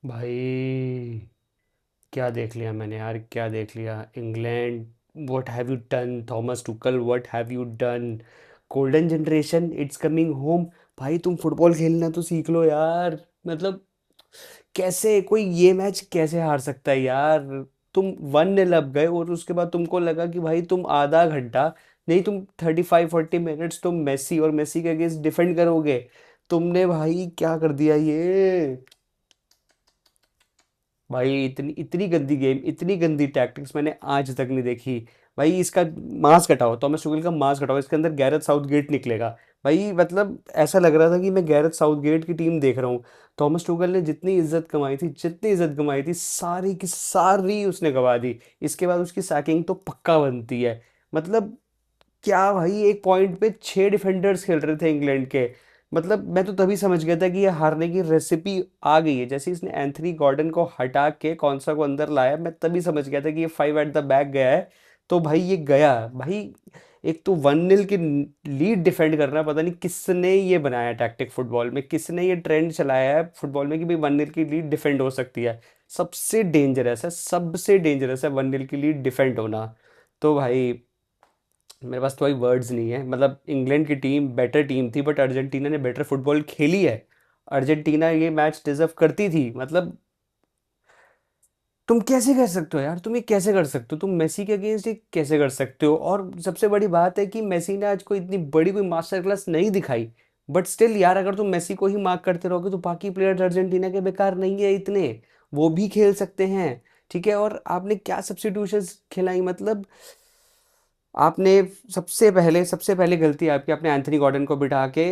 भाई क्या देख लिया मैंने यार, क्या देख लिया England. What have you done Thomas Tuchel, what have you done. Golden generation it's coming home. भाई तुम फुटबॉल खेलना तो सीख लो यार। मतलब कैसे कोई ये मैच कैसे हार सकता है यार। तुम 1-0 अप गए और उसके बाद तुमको लगा कि भाई तुम आधा घंटा, नहीं तुम 35-40 मिनट्स तुम मेसी और मेसी के अगेंस्ट डिफेंड करोगे। तुमने भाई क्या कर दिया ये। भाई इतनी इतनी गंदी गेम, इतनी गंदी टैक्टिक्स मैंने आज तक नहीं देखी। भाई इसका मांस कटाओ, थॉमस टुchel का मांस कटाओ, इसके अंदर गैरेथ साउथगेट निकलेगा। भाई मतलब ऐसा लग रहा था कि मैं गैरेथ साउथगेट की टीम देख रहा हूँ। थॉमस टुchel ने जितनी इज्जत कमाई थी, जितनी इज्जत कमाई थी, सारी की सारी उसने गवा दी। इसके बाद उसकी सैकिंग तो पक्का बनती है। मतलब क्या भाई, एक पॉइंट पे 6 डिफेंडर्स खेल रहे थे इंग्लैंड के। मतलब मैं तो तभी समझ गया था कि ये हारने की रेसिपी आ गई है। जैसे इसने एंथनी गॉर्डन को हटा के कौनसा को अंदर लाया, मैं तभी समझ गया था कि ये 5 एट द बैक गया है। तो भाई ये गया भाई। एक तो 1-0 की लीड डिफेंड करना, पता नहीं किसने ये बनाया टैक्टिक फुटबॉल में, किसने ये ट्रेंड चलाया है फुटबॉल में कि भाई 1-0 की लीड डिफेंड हो सकती है। सबसे डेंजरस है 1-0 की लीड डिफेंड होना। तो भाई मेरे पास तो भाई वर्ड्स नहीं है। मतलब इंग्लैंड की टीम बेटर टीम थी, बट अर्जेंटीना ने बेटर फुटबॉल खेली है। अर्जेंटीना ये मैच डिजर्व करती थी। मतलब तुम कैसे कर सकते हो यार, तुम ये कैसे कर सकते हो, तुम मेसी के अगेंस्ट ये कैसे कर सकते हो। और सबसे बड़ी बात है कि मेसी ने आज कोई इतनी बड़ी कोई मास्टर क्लास नहीं दिखाई। बट स्टिल यार, अगर तुम मेसी को ही मार्क करते रहोगे तो बाकी प्लेयर्स अर्जेंटीना के बेकार नहीं है इतने। वो भी खेल सकते हैं। ठीक है, और आपने क्या सब्स्टिट्यूशंस खिलाई। मतलब आपने सबसे पहले गलती आपकी, आपने एंथनी गॉर्डन को बिठा के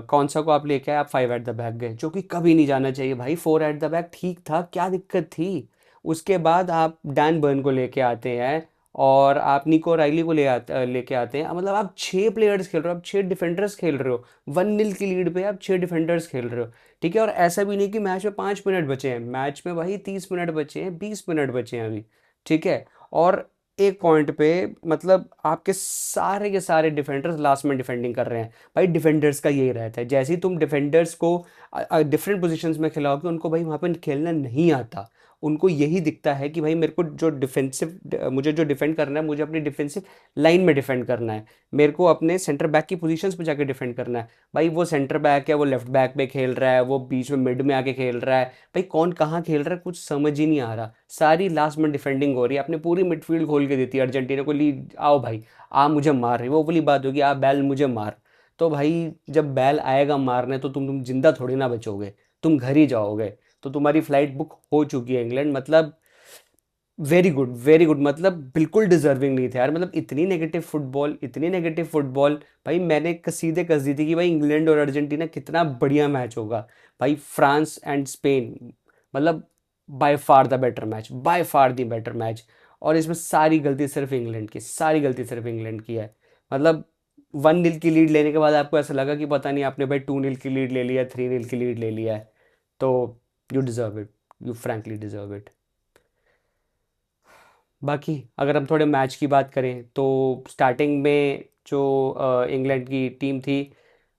कौन सा को आप लेके आए, आप 5 एट द बैक गए, जो कि कभी नहीं जाना चाहिए भाई। 4 एट द बैक ठीक था, क्या दिक्कत थी। उसके बाद आप डैन बर्न को लेके आते हैं और आप निको राइली को लेके आते हैं। मतलब आप 6 प्लेयर्स खेल रहे हो, आप 6 डिफेंडर्स खेल रहे हो। 1-0 की लीड पे आप 6 डिफेंडर्स खेल रहे हो। ठीक है, और ऐसा भी नहीं कि मैच में 5 मिनट बचे हैं, मैच में भाई 30 मिनट बचे हैं, 20 मिनट बचे हैं अभी। ठीक है, और एक पॉइंट पे मतलब आपके सारे के सारे डिफेंडर्स लास्ट में डिफेंडिंग कर रहे हैं। भाई डिफेंडर्स का यही रहता है, जैसे ही तुम डिफेंडर्स को डिफरेंट पोजीशंस में खिलाओगे, उनको भाई वहाँ पे खेलना नहीं आता। उनको यही दिखता है कि भाई मेरे को जो डिफेंसिव, मुझे जो डिफेंड करना है, मुझे अपनी डिफेंसिव लाइन में डिफेंड करना है। मेरे को अपने सेंटर बैक की पोजीशंस पे जाके डिफेंड करना है। भाई वो सेंटर बैक है, वो लेफ्ट बैक पे खेल रहा है, वो बीच में मिड में आके खेल रहा है। भाई कौन कहाँ खेल रहा है कुछ समझ ही नहीं आ रहा। सारी लास्ट में डिफेंडिंग हो रही है, आपने पूरी मिडफील्ड खोल के देती है अर्जेंटीना को। लीड आओ भाई, आ मुझे मार रही, वो वाली बात होगी, आ बैल मुझे मार। तो भाई जब बैल आएगा मारने तो तुम जिंदा थोड़ी ना बचोगे, तुम घर ही जाओगे। तो तुम्हारी फ्लाइट बुक हो चुकी है इंग्लैंड। मतलब वेरी गुड, वेरी गुड। मतलब बिल्कुल डिजर्विंग नहीं थे यार। मतलब इतनी नेगेटिव फुटबॉल, इतनी नेगेटिव फुटबॉल। भाई मैंने कसीदे कस दी थी कि भाई इंग्लैंड और अर्जेंटीना कितना बढ़िया मैच होगा। भाई फ्रांस एंड स्पेन, मतलब by far the better match, by far the better match. और इसमें सारी गलती सिर्फ इंग्लैंड की, सारी गलती सिर्फ इंग्लैंड की है। मतलब 1-0 की लीड लेने के बाद आपको ऐसा लगा कि पता नहीं आपने भाई 2-0 की लीड ले लिया, 3-0 की लीड ले लिया है। तो you deserve it, you frankly deserve it. बाकी अगर हम थोड़े मैच की बात करें तो स्टार्टिंग में जो इंग्लैंड की टीम थी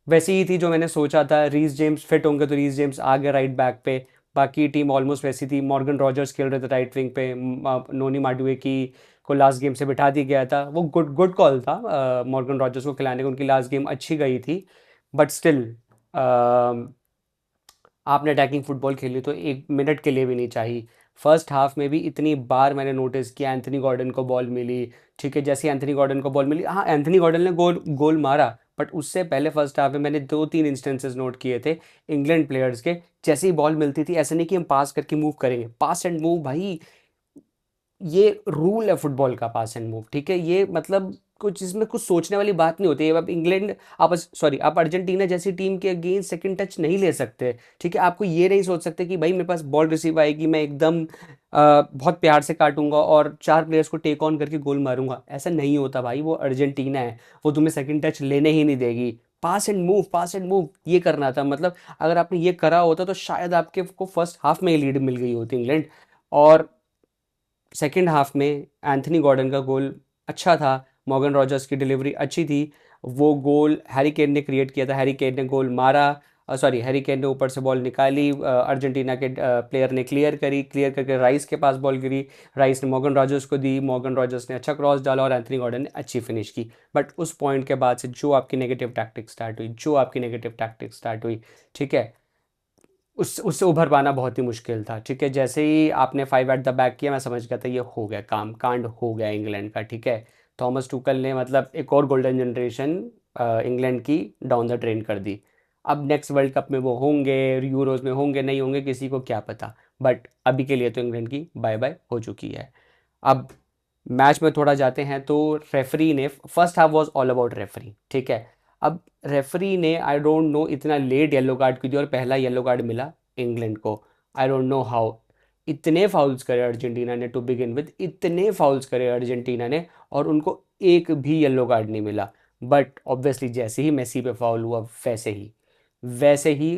वैसी ही थी जो मैंने सोचा था। रीस जेम्स फिट होंगे तो रीस जेम्स आ गए राइट बैक पे। बाकी टीम ऑलमोस्ट वैसी थी। मॉर्गन रॉजर्स खेल रहे थे राइट विंग पे। नोनी माडुए की को लास्ट गेम से बिठा दिया गया था। वो गुड गुड कॉल था मॉर्गन रॉजर्स को खिलाने का, उनकी लास्ट गेम अच्छी गई थी। बट स्टिल आपने अटैकिंग फुटबॉल खेली तो 1 मिनट के लिए भी नहीं चाहिए। फर्स्ट हाफ में भी इतनी बार मैंने नोटिस किया एंथनी गॉर्डन को बॉल मिली। ठीक है, जैसे एंथनी गॉर्डन को बॉल मिली, हाँ एंथनी गॉर्डन ने गोल गोल मारा। बट उससे पहले फर्स्ट हाफ में मैंने 2-3 इंस्टेंसेस नोट किए थे इंग्लैंड प्लेयर्स के। जैसे ही बॉल मिलती थी, ऐसे नहीं कि हम पास करके मूव करेंगे, पास एंड मूव भाई। ये रूल है फुटबॉल का, पास एंड मूव। ठीक है, ये मतलब कुछ इसमें कुछ सोचने वाली बात नहीं होती है। अब इंग्लैंड, आप सॉरी, आप अर्जेंटीना जैसी टीम के अगेंस्ट सेकंड टच नहीं ले सकते। ठीक है, आपको ये नहीं सोच सकते कि भाई मेरे पास बॉल रिसीव आएगी, मैं एकदम बहुत प्यार से काटूंगा और 4 प्लेयर्स को टेक ऑन करके गोल मारूंगा। ऐसा नहीं होता भाई, वो अर्जेंटीना है। वो तुम्हें सेकंड टच लेने ही नहीं देगी। Pass and move, pass and move, ये करना था। मतलब अगर आपने ये करा होता तो शायद आपके को फर्स्ट हाफ में ही लीड मिल गई होती इंग्लैंड। और सेकेंड हाफ में एंथनी गॉर्डन का गोल अच्छा था, मॉर्गन रॉजर्स की डिलीवरी अच्छी थी। वो गोल हैरी केन ने क्रिएट किया था, हैरी केन ने गोल मारा। सॉरी, हैरी केन ने ऊपर से बॉल निकाली, अर्जेंटीना के प्लेयर ने क्लियर करी, क्लियर करके राइस के पास बॉल गिरी, राइस ने मॉर्गन रॉजर्स को दी, मॉर्गन रॉजर्स ने अच्छा क्रॉस डाला और एंथनी गॉर्डन ने अच्छी फिनिश की। बट उस पॉइंट के बाद से जो आपकी नेगेटिव टैक्टिक स्टार्ट हुई, जो आपकी नेगेटिव टैक्टिक स्टार्ट हुई, ठीक है, उस उससे उभर पाना बहुत ही मुश्किल था। ठीक है, जैसे ही आपने 5 एट द बैक किया, मैं समझ गया था ये हो गया काम, कांड हो गया इंग्लैंड का। ठीक है, थॉमस टूकल ने मतलब एक और गोल्डन जनरेशन इंग्लैंड की डाउन द ड्रेन कर दी। अब नेक्स्ट वर्ल्ड कप में वो होंगे, यूरोज में होंगे नहीं होंगे, किसी को क्या पता, बट अभी के लिए तो इंग्लैंड की बाय बाय हो चुकी है। अब मैच में थोड़ा जाते हैं तो रेफरी ने, first half was all about referee. ठीक है, अब रेफरी ने आई डोंट नो इतना लेट येलो कार्ड क्यों दिया और पहला येलो कार्ड मिला इंग्लैंड को। I don't know how. इतने फाउल्स करे अर्जेंटीना ने टू बिगिन विद, इतने फाउल्स करे अर्जेंटीना ने और उनको एक भी येलो कार्ड नहीं मिला। बट ऑब्वियसली जैसे ही मेसी पे फाउल हुआ वैसे ही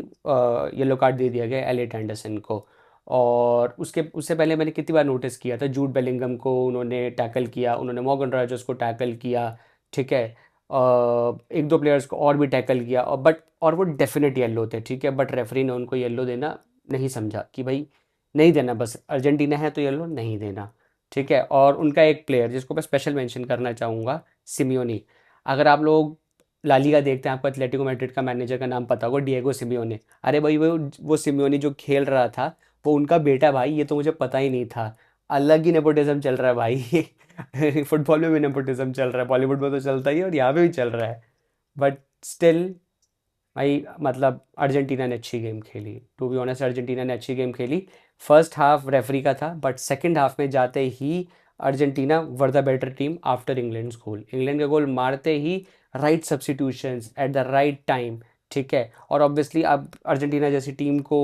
येलो कार्ड दे दिया गया एलियट एंडरसन को। और उससे पहले मैंने कितनी बार नोटिस किया था, जूड बेलिंगम को उन्होंने टैकल किया, उन्होंने मॉर्गन रॉजर्स को टैकल किया। ठीक है, एक दो प्लेयर्स को और भी टैकल किया और वो डेफिनेट येलो थे। ठीक है, बट रेफरी ने उनको येलो देना नहीं समझा कि भाई नहीं देना, बस अर्जेंटीना है तो येलो नहीं देना। ठीक है, और उनका एक प्लेयर जिसको मैं स्पेशल मेंशन करना चाहूँगा, सिमियोनी। अगर आप लोग ला लीगा देखते हैं, आपको एटलेटिको मैड्रिड का मैनेजर का नाम पता होगा, डिएगो सिमियोने। अरे भाई वो सिमियोनी जो खेल रहा था वो उनका बेटा भाई, ये तो मुझे पता ही नहीं था। अलग ही नेपोटिज्म चल रहा है भाई फुटबॉल में भी नेपोटिज्म चल रहा है, बॉलीवुड में तो चलता ही है और यहाँ पे भी चल रहा है। बट स्टिल भाई मतलब अर्जेंटीना ने अच्छी गेम खेली, टू बी ऑनेस्ट अर्जेंटीना ने अच्छी गेम खेली। फर्स्ट हाफ रेफरी का था, बट सेकंड हाफ में जाते ही Argentina were the better team after England's goal. England का गोल मारते ही right substitutions at the right time. ठीक है, और ऑब्वियसली आप अर्जेंटीना जैसी टीम को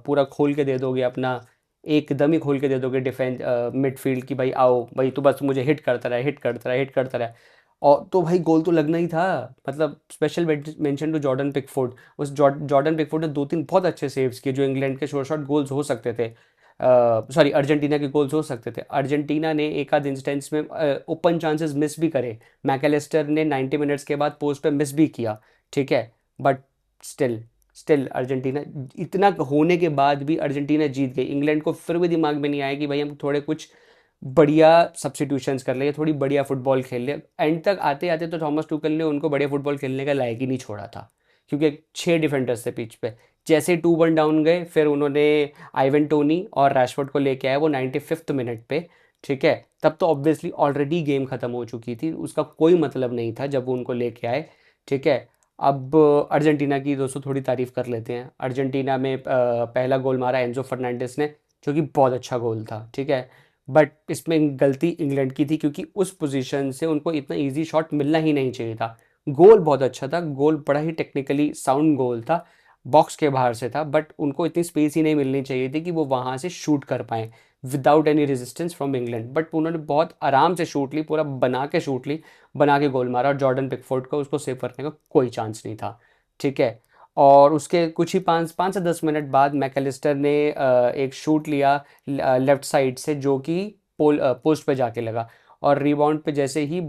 पूरा खोल के दे दोगे अपना, एकदम ही खोल के दे दोगे डिफेंस मिडफील्ड की, भाई आओ भाई तो बस मुझे हिट करता रहा, हिट करता रहा, हिट करता रहा, और तो भाई गोल तो लगना ही था। मतलब special mention to Jordan Pickford. उस जॉर्डन पिकफोर्ड ने दो तीन बहुत अच्छे सेव्स किए जो इंग्लैंड के शॉर्ट शॉर्ट गोल्स हो सकते थे, सॉरी अर्जेंटीना के गोल्स हो सकते थे। अर्जेंटीना ने एक आध इंस्टेंस में ओपन चांसेस मिस भी करे, मैकेलिस्टर ने 90 मिनट्स के बाद पोस्ट पे मिस भी किया। ठीक है, बट स्टिल स्टिल अर्जेंटीना, इतना होने के बाद भी अर्जेंटीना जीत गई। इंग्लैंड को फिर भी दिमाग में नहीं आया कि भाई हम थोड़े कुछ बढ़िया सब्सिट्यूशंस कर ले, थोड़ी बढ़िया फुटबॉल खेल ले। एंड तक आते आते तो थॉमस टूकल ने उनको बढ़िया फुटबॉल खेलने का लायक ही नहीं छोड़ा था, क्योंकि 6 डिफेंडर्स थे पिच पे। जैसे 2-1 डाउन गए, फिर उन्होंने आइवन टोनी और रैशफोर्ड को लेके आए वो 95th मिनट पे। ठीक है, तब तो ऑब्वियसली ऑलरेडी गेम खत्म हो चुकी थी, उसका कोई मतलब नहीं था जब वो उनको लेके आए। ठीक है, अब अर्जेंटीना की दोस्तों थोड़ी तारीफ कर लेते हैं। अर्जेंटीना में पहला गोल मारा एंजो फर्नांडिस ने, जो कि बहुत अच्छा गोल था। ठीक है, बट इसमें गलती इंग्लैंड की थी, क्योंकि उस पोजीशन से उनको इतना इजी शॉट मिलना ही नहीं चाहिए था। गोल बहुत अच्छा था, गोल बड़ा ही टेक्निकली साउंड गोल था, बॉक्स के बाहर से था, बट उनको इतनी स्पेस ही नहीं मिलनी चाहिए थी कि वो वहाँ से शूट कर पाएँ without any resistance from England. But उन्होंने बहुत आराम से शूट ली, पूरा बना के शूट ली, बना के गोल मारा, और जॉर्डन पिकफोर्ड को उसको सेव करने का कोई चांस नहीं था। ठीक है, और उसके कुछ ही 5 से 10 मिनट बाद मैकेलिस्टर ने एक शूट लिया लेफ्ट साइड से, जो कि पोस्ट पे जाके लगा, और रिबाउंड पे जैसे ही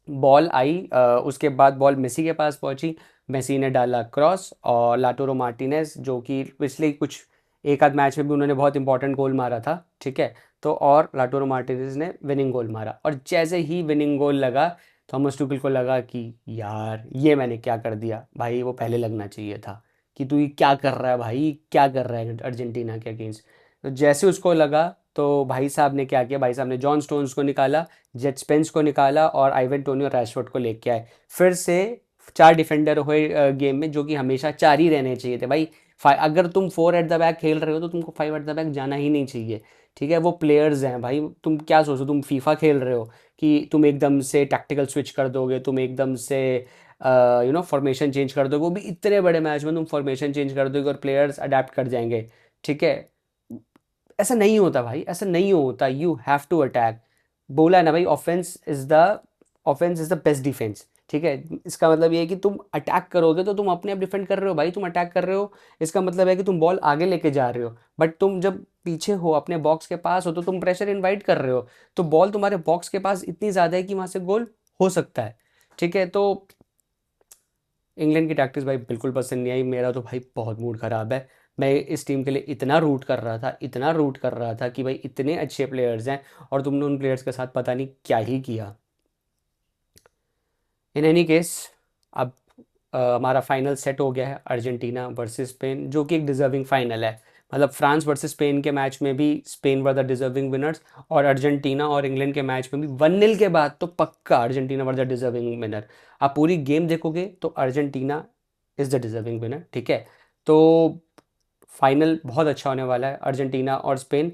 बॉल आई, उसके बाद बॉल मेसी के पास पहुंची, मेसी ने डाला क्रॉस, और लाटोरो मार्टिनेज जो कि पिछले कुछ एक आध मैच में भी उन्होंने बहुत इंपॉर्टेंट गोल मारा था। ठीक है, तो और लाटोरो मार्टिनेज ने विनिंग गोल मारा, और जैसे ही विनिंग गोल लगा, थॉमस टुकल को लगा कि यार ये मैंने क्या कर दिया भाई, वो पहले लगना चाहिए था, कि तू ये क्या कर रहा है भाई, क्या कर रहा है अर्जेंटीना के अगेंस्ट। तो जैसे उसको लगा, तो भाई साहब ने क्या किया, भाई साहब ने जॉन स्टोन्स को निकाला, जेट स्पेंस को निकाला, और आइवन टोनी और रैशफोर्ड को लेके आए। फिर से 4 डिफेंडर हुए गेम में, जो कि हमेशा 4 ही रहने चाहिए थे भाई। अगर तुम 4 एट द बैक खेल रहे हो तो तुमको 5 एट द बैक जाना ही नहीं चाहिए। ठीक है, वो प्लेयर्स हैं भाई, तुम क्या सोचो, तुम फीफा खेल रहे हो कि तुम एकदम से टैक्टिकल स्विच कर दोगे, तुम एकदम से फॉर्मेशन चेंज कर दोगे, वो भी इतने बड़े मैच में तुम फॉर्मेशन चेंज कर दोगे और प्लेयर्स अडेप्ट कर जाएंगे। ठीक है, ऐसा नहीं होता भाई, ऐसा नहीं होता, यू हैव टू अटैक। बोला है ना भाई, offence is the best defence. ठीक है, इसका मतलब ये है कि तुम अटैक करोगे तो तुम अपने आप डिफेंड कर रहे हो भाई, तुम अटैक कर रहे हो, इसका मतलब है कि तुम बॉल आगे लेके जा रहे हो। बट तुम जब पीछे हो, अपने बॉक्स के पास हो, तो तुम प्रेशर इनवाइट कर रहे हो, तो बॉल तुम्हारे बॉक्स के पास इतनी ज़्यादा है कि वहाँ से गोल हो सकता है। ठीक है, तो इंग्लैंड की टैक्टिक्स भाई बिल्कुल पसंद नहीं आई, मेरा तो भाई बहुत मूड ख़राब है। मैं इस टीम के लिए इतना रूट कर रहा था, इतना रूट कर रहा था कि भाई इतने अच्छे प्लेयर्स हैं और तुमने उन प्लेयर्स के साथ पता नहीं क्या ही किया। इन एनी केस, अब हमारा फाइनल सेट हो गया है, अर्जेंटीना वर्सेस स्पेन, जो कि एक डिजर्विंग फाइनल है। मतलब फ्रांस वर्सेस स्पेन के मैच में भी Spain were the deserving winners, और अर्जेंटीना और इंग्लैंड के मैच में भी 1-0 के बाद तो पक्का Argentina were the deserving winner. आप पूरी गेम देखोगे तो Argentina is the deserving winner, ठीक है। तो फाइनल बहुत अच्छा होने वाला है, अर्जेंटीना और स्पेन।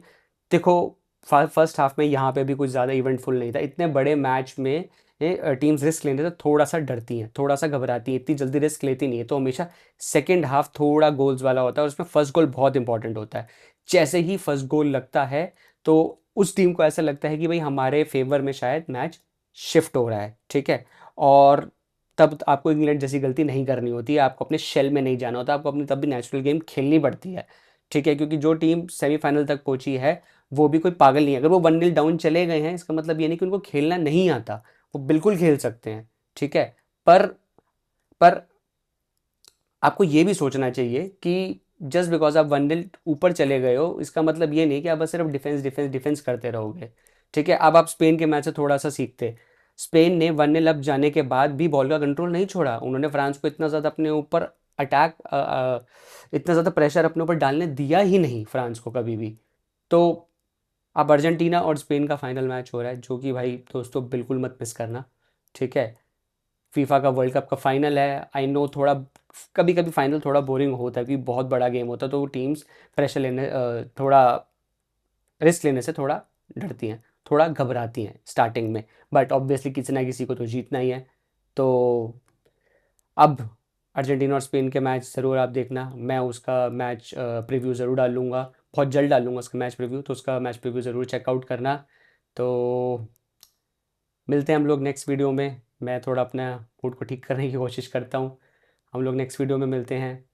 देखो, फर्स्ट हाफ में यहाँ पे भी कुछ ज़्यादा इवेंटफुल नहीं था, इतने बड़े मैच में टीम्स रिस्क लेने से थोड़ा सा डरती हैं, थोड़ा सा घबराती हैं, इतनी जल्दी रिस्क लेती नहीं है। तो हमेशा सेकेंड हाफ थोड़ा गोल्स वाला होता है और उसमें फर्स्ट गोल बहुत इंपॉर्टेंट होता है। जैसे ही फर्स्ट गोल लगता है तो उस टीम को ऐसा लगता है कि भाई हमारे फेवर में शायद मैच शिफ्ट हो रहा है, ठीक है। और तब आपको इंग्लैंड जैसी गलती नहीं करनी होती है, आपको अपने शेल में नहीं जाना होता, आपको अपनी तब भी नेचुरल गेम खेलनी पड़ती है, ठीक है। क्योंकि जो टीम सेमीफाइनल तक पहुंची है वो भी कोई पागल नहीं है। अगर वो 1-0 डाउन चले गए हैं इसका मतलब ये नहीं कि उनको खेलना नहीं आता, वो बिल्कुल खेल सकते हैं, ठीक है। पर पर आपको ये भी सोचना चाहिए कि जस्ट बिकॉज आप 1-0 ऊपर चले गए हो इसका मतलब ये नहीं कि आप बस सिर्फ डिफेंस डिफेंस डिफेंस करते रहोगे, ठीक है। अब आप स्पेन के मैच से थोड़ा सा सीखते। स्पेन ने 1-0 अप जाने के बाद भी बॉल का कंट्रोल नहीं छोड़ा, उन्होंने फ्रांस को इतना ज़्यादा अपने ऊपर अटैक, इतना ज़्यादा प्रेशर अपने ऊपर डालने दिया ही नहीं फ्रांस को कभी भी। तो अब अर्जेंटीना और स्पेन का फाइनल मैच हो रहा है, जो कि भाई दोस्तों बिल्कुल मत मिस करना, ठीक है। फीफा का वर्ल्ड कप का फाइनल है, आई नो थोड़ा कभी कभी फाइनल थोड़ा बोरिंग होता है क्योंकि बहुत बड़ा गेम होता है, तो वो टीम्स प्रेशर लेने थोड़ा रिस्क लेने से थोड़ा डरती हैं, थोड़ा घबराती हैं स्टार्टिंग में। बट ऑब्वियसली किसी ना किसी को तो जीतना ही है। तो अब अर्जेंटीना और स्पेन के मैच ज़रूर आप देखना, मैं उसका मैच प्रीव्यू ज़रूर डालूंगा, बहुत जल्द डालूंगा उसका मैच प्रीव्यू, तो उसका मैच प्रीव्यू ज़रूर चेकआउट करना। तो मिलते हैं हम लोग नेक्स्ट वीडियो में, मैं थोड़ा अपना मूड को ठीक करने की कोशिश करता हूँ। हम लोग नेक्स्ट वीडियो में मिलते हैं।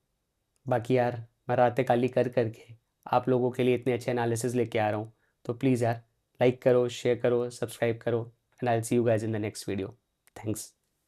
बाकी यार, मैं रातें काली कर करके आप लोगों के लिए इतने अच्छे एनालिसिस लेके आ रहा हूँ, तो प्लीज़ यार लाइक करो, शेयर करो, सब्सक्राइब करो, and I will see you guys in the next video. Thanks.